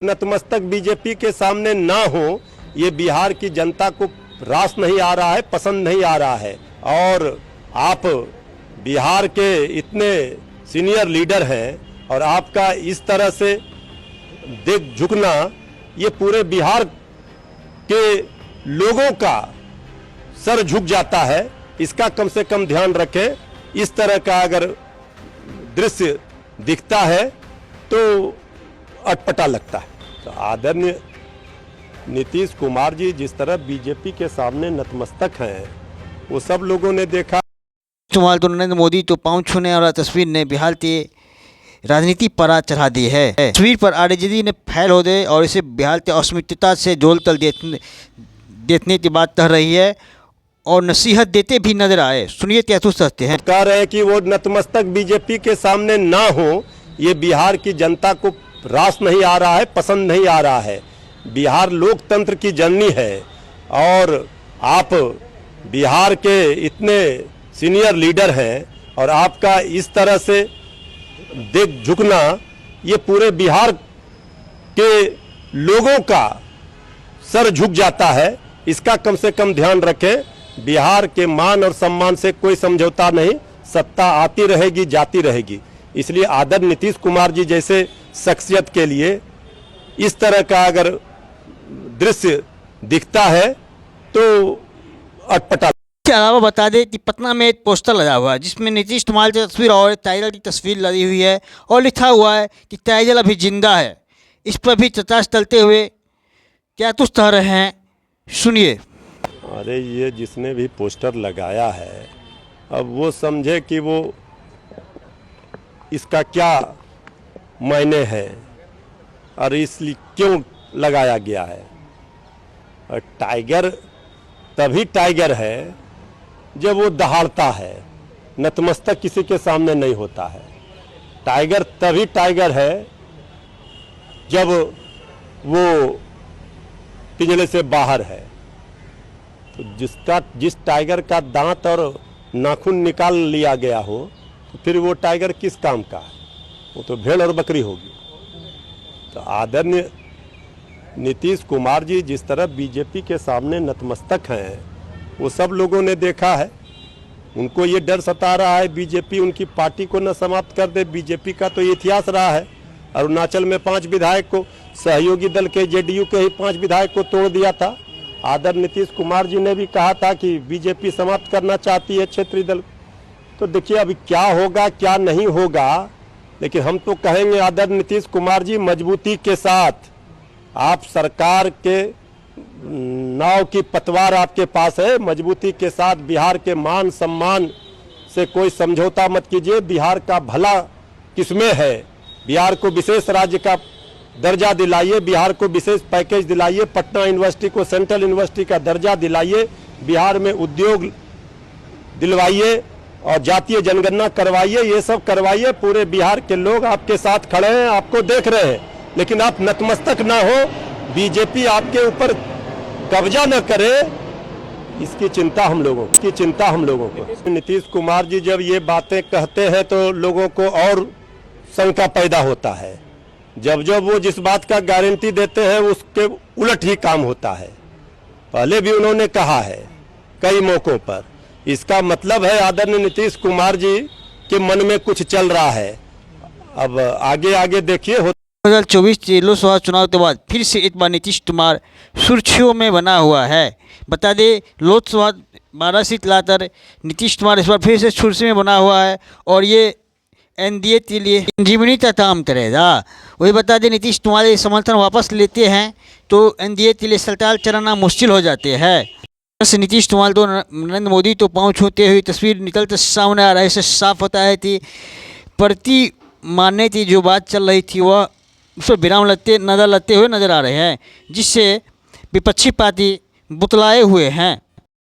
नतमस्तक बीजेपी के सामने ना हो, ये बिहार की जनता को रास नहीं आ रहा है, पसंद नहीं आ रहा है। और आप बिहार के इतने सीनियर लीडर हैं और आपका इस तरह से देख झुकना, ये पूरे बिहार के लोगों का सर झुक जाता है। इसका कम से कम ध्यान रखें। इस तरह का अगर दृश्य दिखता है तो अटपटा लगता है। तो आदरणीय नीतीश कुमार जी जिस तरह बीजेपी के सामने नतमस्तक हैं, वो सब लोगों ने देखा। तो नरेंद्र मोदी तो पाँव छूने वाला तस्वीर ने बिहार की राजनीति पर चढ़ा दी है। तस्वीर पर आरजेडी ने फैल हो गए और इसे बिहार की अस्मिता से जोल तल देने की बात कह रही है और नसीहत देते भी नजर आए। सुनिए क्या सोचते हैं। कह रहे हैं कि वो नतमस्तक बीजेपी के सामने ना हो, ये बिहार की जनता को रास नहीं आ रहा है, पसंद नहीं आ रहा है। बिहार लोकतंत्र की जननी है और आप बिहार के इतने सीनियर लीडर हैं और आपका इस तरह से देख झुकना, ये पूरे बिहार के लोगों का सर झुक जाता है। इसका कम से कम ध्यान रखें। बिहार के मान और सम्मान से कोई समझौता नहीं। सत्ता आती रहेगी, जाती रहेगी। इसलिए आदरणीय नीतीश कुमार जी जैसे शख्सियत के लिए इस तरह का अगर दृश्य दिखता है तो अटपटा। इसके अलावा बता दें कि पटना में एक पोस्टर लगा हुआ है जिसमें नीतीश कुमार की तस्वीर और टाइगर की तस्वीर लगी हुई है और लिखा हुआ है कि टाइगर अभी जिंदा है। इस पर भी चर्चा चलते हुए क्या कुछ कह रहे हैं, सुनिए। अरे ये जिसने भी पोस्टर लगाया है, अब वो समझे कि वो इसका क्या मायने है और इसलिए क्यों लगाया गया है। और टाइगर तभी टाइगर है जब वो दहाड़ता है, नतमस्तक किसी के सामने नहीं होता है। टाइगर तभी टाइगर है जब वो पिंजरे से बाहर है। तो जिस टाइगर का दांत और नाखून निकाल लिया गया हो, तो फिर वो टाइगर किस काम का है? वो तो भेड़ और बकरी होगी। तो आदरणीय नीतीश कुमार जी जिस तरह बीजेपी के सामने नतमस्तक हैं, वो सब लोगों ने देखा है। उनको ये डर सता रहा है बीजेपी उनकी पार्टी को न समाप्त कर दे। बीजेपी का तो इतिहास रहा है। अरुणाचल में 5 विधायक को, सहयोगी दल के जेडीयू के ही 5 विधायक को तोड़ दिया था। आदरणीय नीतीश कुमार जी ने भी कहा था कि बीजेपी समाप्त करना चाहती है क्षेत्रीय दल। तो देखिए अभी क्या होगा क्या नहीं होगा, लेकिन हम तो कहेंगे आदरणीय नीतीश कुमार जी मजबूती के साथ, आप सरकार के नाव की पतवार आपके पास है, मजबूती के साथ बिहार के मान सम्मान से कोई समझौता मत कीजिए। बिहार का भला किसमें है? बिहार को विशेष राज्य का दर्जा दिलाइए, बिहार को विशेष पैकेज दिलाइए, पटना यूनिवर्सिटी को सेंट्रल यूनिवर्सिटी का दर्जा दिलाइए, बिहार में उद्योग दिलवाइए और जातीय जनगणना करवाइए। ये सब करवाइए। पूरे बिहार के लोग आपके साथ खड़े हैं, आपको देख रहे हैं। लेकिन आप नतमस्तक ना हो, बीजेपी आपके ऊपर कब्जा न करे, इसकी चिंता हम लोगों को। नीतीश कुमार जी जब ये बातें कहते हैं तो लोगों को और शंका पैदा होता है। जब वो जिस बात का गारंटी देते हैं उसके उलट ही काम होता है। पहले भी उन्होंने कहा है कई मौकों पर। इसका मतलब है आदरणीय नीतीश कुमार जी के मन में कुछ चल रहा है। अब आगे देखिए। 2024 लोकसभा चुनाव के बाद फिर से एक बार नीतीश कुमार सुर्खियों में बना हुआ है। बता दें लोकसभा 12 सीट लाकर नीतीश कुमार इस बार फिर से सुर्खी में बना हुआ है और ये एनडीए के लिए संजीवनी का काम करेगा। वही बता दें नीतीश कुमार ये समर्थन वापस लेते हैं तो एनडीए के लिए सरकार चलाना मुश्किल हो जाते हैं। नीतीश कुमार तो नरेंद्र मोदी तो पाँव छूते हुए तस्वीर निकलते सामने आ रहा है। इससे साफ होता है कि प्रति मानने की जो बात चल रही थी वह उस पर विराम लगते हुए नजर आ रहे हैं, जिससे विपक्षी पार्टी बुतलाए हुए हैं।